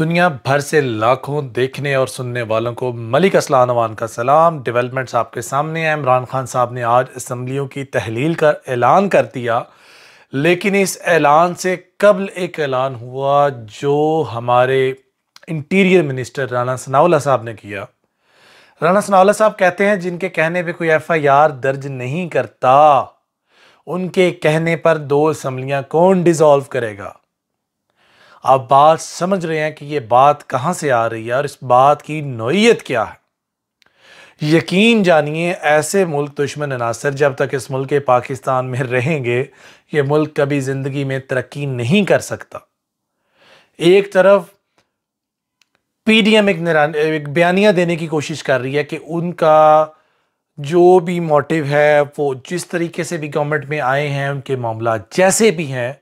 दुनिया भर से लाखों देखने और सुनने वालों को मलिक असलान अवान का सलाम। डेवलपमेंट्स आपके सामने है। इमरान खान साहब ने आज असम्बलियों की तहलील का ऐलान कर दिया, लेकिन इस ऐलान से कबल एक ऐलान हुआ जो हमारे इंटीरियर मिनिस्टर राना सनाउल्लाह साहब ने किया। राना सनाउल्लाह साहब कहते हैं जिनके कहने पे कोई FIR दर्ज नहीं करता, उनके कहने पर 2 असम्बलियां कौन डिसॉल्व करेगा। आप बात समझ रहे हैं कि ये बात कहां से आ रही है और इस बात की नौइयत क्या है। यकीन जानिए, ऐसे मुल्क दुश्मन अनासर जब तक इस मुल्क पाकिस्तान में रहेंगे, ये मुल्क कभी जिंदगी में तरक्की नहीं कर सकता। एक तरफ PDM एक बयानिया देने की कोशिश कर रही है कि उनका जो भी मोटिव है, वो जिस तरीके से भी गवर्नमेंट में आए हैं, उनके मामला जैसे भी हैं,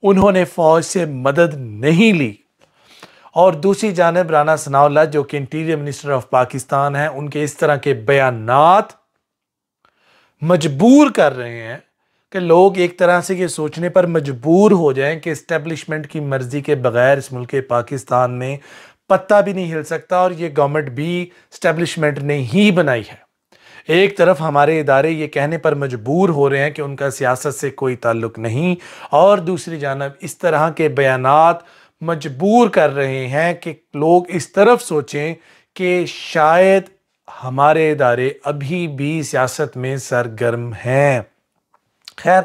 उन्होंने फौज से मदद नहीं ली। और दूसरी जानब राना सनाउल्लाह जो कि इंटीरियर मिनिस्टर ऑफ पाकिस्तान है, उनके इस तरह के बयानात मजबूर कर रहे हैं कि लोग एक तरह से ये सोचने पर मजबूर हो जाएं कि इस्टेब्लिशमेंट की मर्जी के बगैर इस मुल्क पाकिस्तान में पत्ता भी नहीं हिल सकता और ये गवर्नमेंट भी इस्टेब्लिशमेंट ने ही बनाई है। एक तरफ हमारे इदारे ये कहने पर मजबूर हो रहे हैं कि उनका सियासत से कोई ताल्लुक नहीं, और दूसरी जानब इस तरह के बयानात मजबूर कर रहे हैं कि लोग इस तरफ सोचें कि शायद हमारे इदारे अभी भी सियासत में सरगर्म हैं। खैर,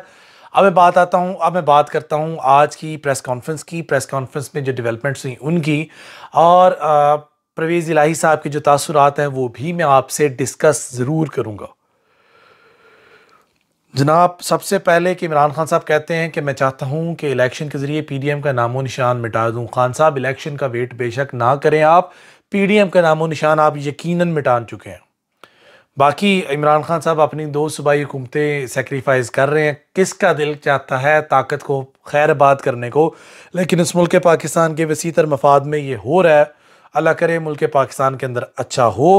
अब मैं बात करता हूं आज की प्रेस कॉन्फ्रेंस में जो डेवलपमेंट्स हुई उनकी, और परवेज़ इलाही साहब के जो तासुरात हैं वो भी मैं आपसे डिस्कस ज़रूर करूंगा। जनाब, सबसे पहले कि इमरान खान साहब कहते हैं कि मैं चाहता हूं कि इलेक्शन के ज़रिए PDM का नामो निशान मिटा दूं। खान साहब, इलेक्शन का वेट बेशक ना करें, आप PDM का नामो निशान आप यकीनन मिटा चुके हैं। बाकी इमरान खान साहब अपनी 2 सूबाई हुकूमतें सेक्रीफाइस कर रहे हैं। किसका दिल चाहता है ताकत को खैरबाद करने को, लेकिन इस मुल्क पाकिस्तान के वसीतर मफाद में ये हो रहा है। अल्लाह करे मुल्क पाकिस्तान के अंदर अच्छा हो।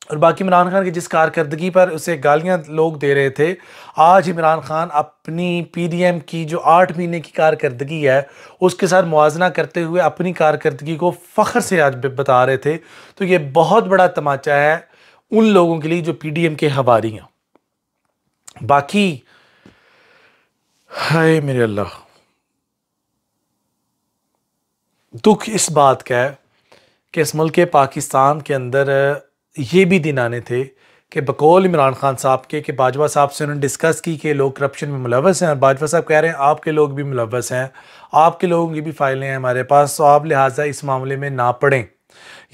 और बाकी इमरान खान की जिस कारकर्दगी पर उसे गालियां लोग दे रहे थे, आज इमरान खान अपनी PDM की जो 8 महीने की कारकर्दगी है उसके साथ मुआजना करते हुए अपनी कारकर्दगी को फ़ख्र से आज बता रहे थे। तो ये बहुत बड़ा तमाचा है उन लोगों के लिए जो PDM के हवारी हैं। बाकी हाय मेरे अल्लाह, दुख इस बात का है कि इस मुल्क पाकिस्तान के अंदर ये भी दिन आने थे कि बकौल इमरान खान साहब के कि बाजवा साहब से उन्होंने डिस्कस की कि लोग करप्शन में मुलव्वस हैं, और बाजवा साहब कह रहे हैं आपके लोग भी मुलव्वस हैं, आपके लोगों की भी फाइलें हैं हमारे पास, तो आप लिहाजा इस मामले में ना पड़ें।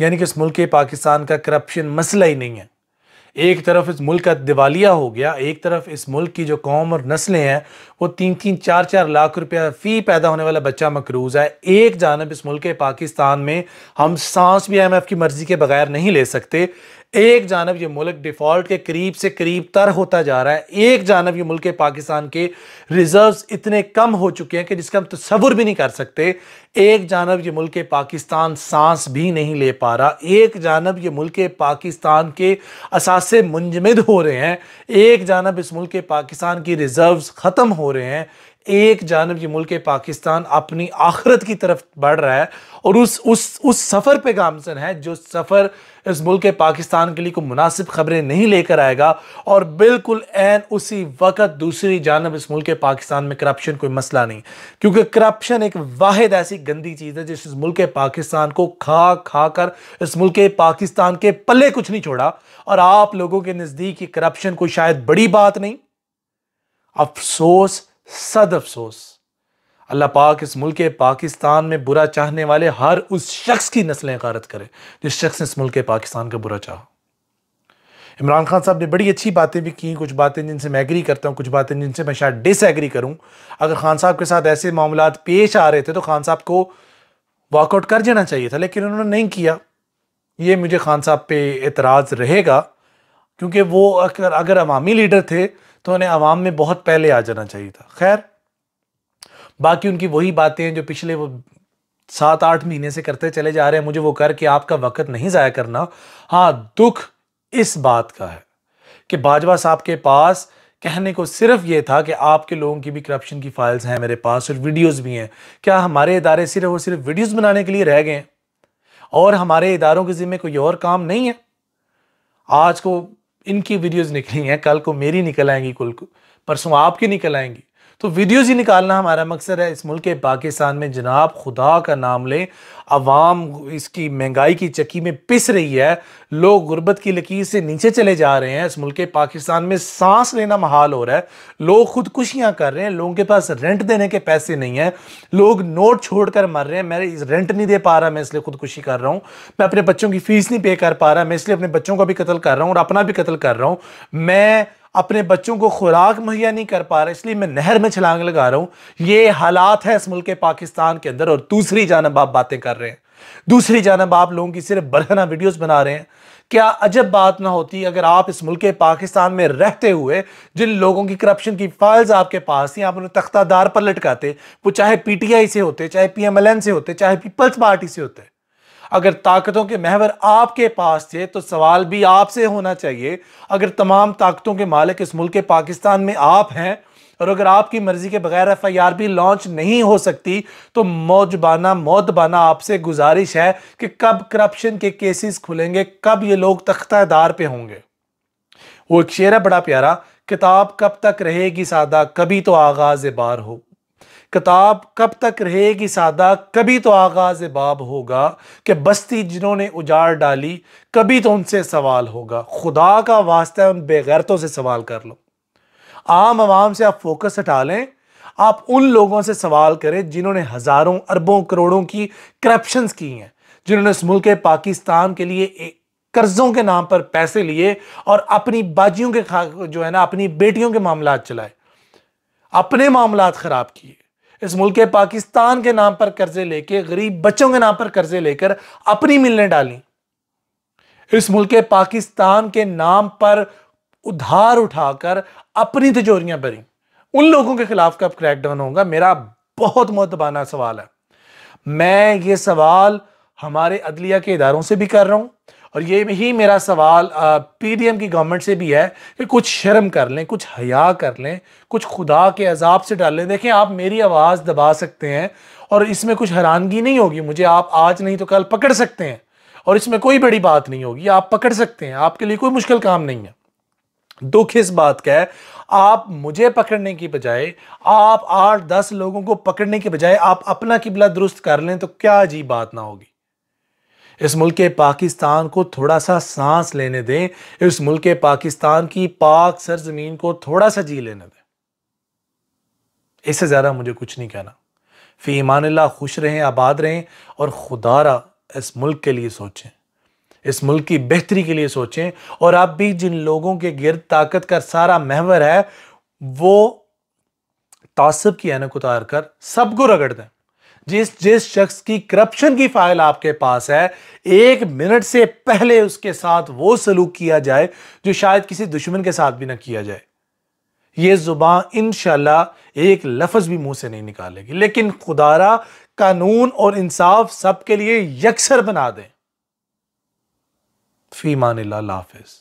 यानी कि इस मुल्क पाकिस्तान का करप्शन मसला ही नहीं है। एक तरफ इस मुल्क का दिवालिया हो गया, एक तरफ इस मुल्क की जो कौम और नस्लें हैं वो 3-3, 4-4 लाख रुपया फी पैदा होने वाला बच्चा मकरूज है। एक जानब इस मुल्क पाकिस्तान में हम सांस भी IMF की मर्जी के बगैर नहीं ले सकते। एक जानब ये मुल्क डिफ़ॉल्ट के करीब से करीब तर होता जा रहा है। एक जानब ये मुल्क पाकिस्तान के रिजर्व्स इतने कम हो चुके हैं कि जिसका हम तसव्वुर भी नहीं कर सकते। एक जानब ये मुल्क पाकिस्तान सांस भी नहीं ले पा रहा। एक जानब ये मुल्क पाकिस्तान के असासे मुंजमद हो रहे हैं। एक जानब इस मुल्क पाकिस्तान की रिजर्व्स ख़त्म हो रहे हैं। एक जानब ये मुल्क पाकिस्तान अपनी आखिरत की तरफ बढ़ रहा है और उस सफ़र पे गामज़न है जो सफ़र इस मुल्क पाकिस्तान के लिए कोई मुनासिब खबरें नहीं लेकर आएगा। और बिल्कुल ऐन उसी वक्त दूसरी जानब इस मुल्क पाकिस्तान में करप्शन कोई मसला नहीं, क्योंकि करप्शन एक वाहिद ऐसी गंदी चीज़ है जिस मुल्क पाकिस्तान को खा खा कर इस मुल्क पाकिस्तान के पल्ले कुछ नहीं छोड़ा। और आप लोगों के नज़दीक ये करप्शन कोई शायद बड़ी बात नहीं। अफसोस, सद अफसोस, अल्लाह पाक इस मुल्क पाकिस्तान में बुरा चाहने वाले हर उस शख्स की नस्लें गारत करे जिस शख्स ने इस मुल्क पाकिस्तान का बुरा चाहा। इमरान खान साहब ने बड़ी अच्छी बातें भी की, कुछ बातें जिनसे मैं एग्री करता हूँ, कुछ बातें जिनसे मैं शायद डिसएग्री करूँ। अगर खान साहब के साथ ऐसे मामलात पेश आ रहे थे तो खान साहब को वॉकआउट कर जाना चाहिए था, लेकिन उन्होंने नहीं किया। ये मुझे खान साहब पे एतराज़ रहेगा, क्योंकि वो अगर अवामी लीडर थे तो उन्हें अवाम में बहुत पहले आ जाना चाहिए था। खैर, बाकी उनकी वही बातें हैं जो पिछले वो 7-8 महीने से करते चले जा रहे हैं। मुझे वो करके आपका वक्त नहीं ज़ाया करना। हाँ, दुख इस बात का है कि बाजवा साहब के पास कहने को सिर्फ ये था कि आपके लोगों की भी करप्शन की फाइल्स हैं मेरे पास और वीडियोस भी हैं। क्या हमारे इदारे सिर्फ और सिर्फ वीडियोस बनाने के लिए रह गए हैं और हमारे इदारों के ज़िम्मे कोई और काम नहीं है? आज को इनकी वीडियोस निकली हैं, कल को मेरी निकल आएंगी, कल को परसों आपकी निकल आएंगी। तो वीडियोस ही निकालना हमारा मकसद है। इस मुल्क पाकिस्तान में जनाब खुदा का नाम लें, अवाम इसकी महंगाई की चक्की में पिस रही है, लोग गुर्बत की लकीर से नीचे चले जा रहे हैं। इस मुल्क पाकिस्तान में सांस लेना महाल हो रहा है, लोग खुदकुशियां कर रहे हैं, लोगों के पास रेंट देने के पैसे नहीं है, लोग नोट छोड़कर मर रहे हैं। मैं रेंट नहीं दे पा रहा, मैं इसलिए खुदकुशी कर रहा हूं। मैं अपने बच्चों की फीस नहीं पे कर पा रहा, मैं इसलिए अपने बच्चों का भी कत्ल कर रहा हूं और अपना भी कत्ल कर रहा हूं। मैं अपने बच्चों को खुराक मुहैया नहीं कर पा रहा, इसलिए मैं नहर में छलांग लगा रहा हूं। ये हालात है इस मुल्क पाकिस्तान के अंदर। और दूसरी जानब आप बातें कर रहे हैं, दूसरी जानब आप लोगों की सिर्फ बरहना वीडियोस बना रहे हैं। क्या अजब बात ना होती अगर आप इस मुल्क पाकिस्तान में रहते हुए जिन लोगों की करप्शन की फाइल्स आपके पास थी, आप उन्हें तख्तादार पर लटकाते, वो चाहे पीटीआई से होते, चाहे पीएमएलएन से होते, चाहे पीपल्स पार्टी से होते। अगर ताकतों के महवर आपके पास थे तो सवाल भी आपसे होना चाहिए। अगर तमाम ताकतों के मालिक इस मुल्क पाकिस्तान में आप हैं और अगर आपकी मर्जी के बगैर एफआईआर भी लॉन्च नहीं हो सकती, तो मौतबाना आपसे गुजारिश है कि कब करप्शन के केसेस खुलेंगे, कब ये लोग तख्तादार पे होंगे। वो एक शेर है बड़ा प्यारा, किताब कब तक रहेगी सादा, कभी तो आगाज बार हो। किताब कब तक रहेगी सादा, कभी तो आगाज बाब होगा। कि बस्ती जिन्होंने उजाड़ डाली, कभी तो उनसे सवाल होगा। खुदा का वास्ता है उन बेगैरतों से सवाल कर लो। आम आवाम से आप फोकस हटा लें, आप उन लोगों से सवाल करें जिन्होंने हजारों अरबों करोड़ों की करप्शंस की हैं, जिन्होंने इस मुल्क पाकिस्तान के लिए कर्जों के नाम पर पैसे लिए और अपनी बाजियों के जो है ना अपनी बेटियों के मामलात चलाए, अपने मामलात खराब किए। इस मुल्क पाकिस्तान के नाम पर कर्जे लेके, गरीब बच्चों के नाम पर कर्जे लेकर अपनी मिलने डाली। इस मुल्क पाकिस्तान के नाम पर उधार उठाकर अपनी तिजोरियां भरी। उन लोगों के खिलाफ कब क्रैकडाउन होगा? मेरा बहुत मुतबाना सवाल है। मैं ये सवाल हमारे अदलिया के इदारों से भी कर रहा हूं और ये ही मेरा सवाल पीडीएम की गवर्नमेंट से भी है कि कुछ शर्म कर लें, कुछ हया कर लें, कुछ खुदा के अजाब से डाल लें। देखें, आप मेरी आवाज़ दबा सकते हैं और इसमें कुछ हैरानगी नहीं होगी। मुझे आप आज नहीं तो कल पकड़ सकते हैं और इसमें कोई बड़ी बात नहीं होगी। आप पकड़ सकते हैं, आपके लिए कोई मुश्किल काम नहीं है। दुख इस बात का है, आप मुझे पकड़ने की बजाय, आप 8-10 लोगों को पकड़ने की बजाय आप अपना किबला दुरुस्त कर लें तो क्या अजीब बात ना होगी। इस मुल्क पाकिस्तान को थोड़ा सा सांस लेने दें, इस मुल्क पाकिस्तान की पाक सरजमीन को थोड़ा सा जी लेने दें। इससे ज्यादा मुझे कुछ नहीं कहना। फी ईमानिल्लाह, खुश रहें, आबाद रहें और खुदारा इस मुल्क के लिए सोचें, इस मुल्क की बेहतरी के लिए सोचें। और आप भी जिन लोगों के गिर्द ताकत का सारा महवर है, वो तासब की ऐनक उतार कर सबको रगड़ दें। जिस शख्स की करप्शन की फाइल आपके पास है, 1 मिनट से पहले उसके साथ वो सलूक किया जाए जो शायद किसी दुश्मन के साथ भी ना किया जाए। ये जुबान इंशाल्लाह एक लफ्ज भी मुंह से नहीं निकालेगी, लेकिन खुदारा कानून और इंसाफ सबके लिए यकसर बना दें। फी मानिल्लाह, अल्लाह हाफिज।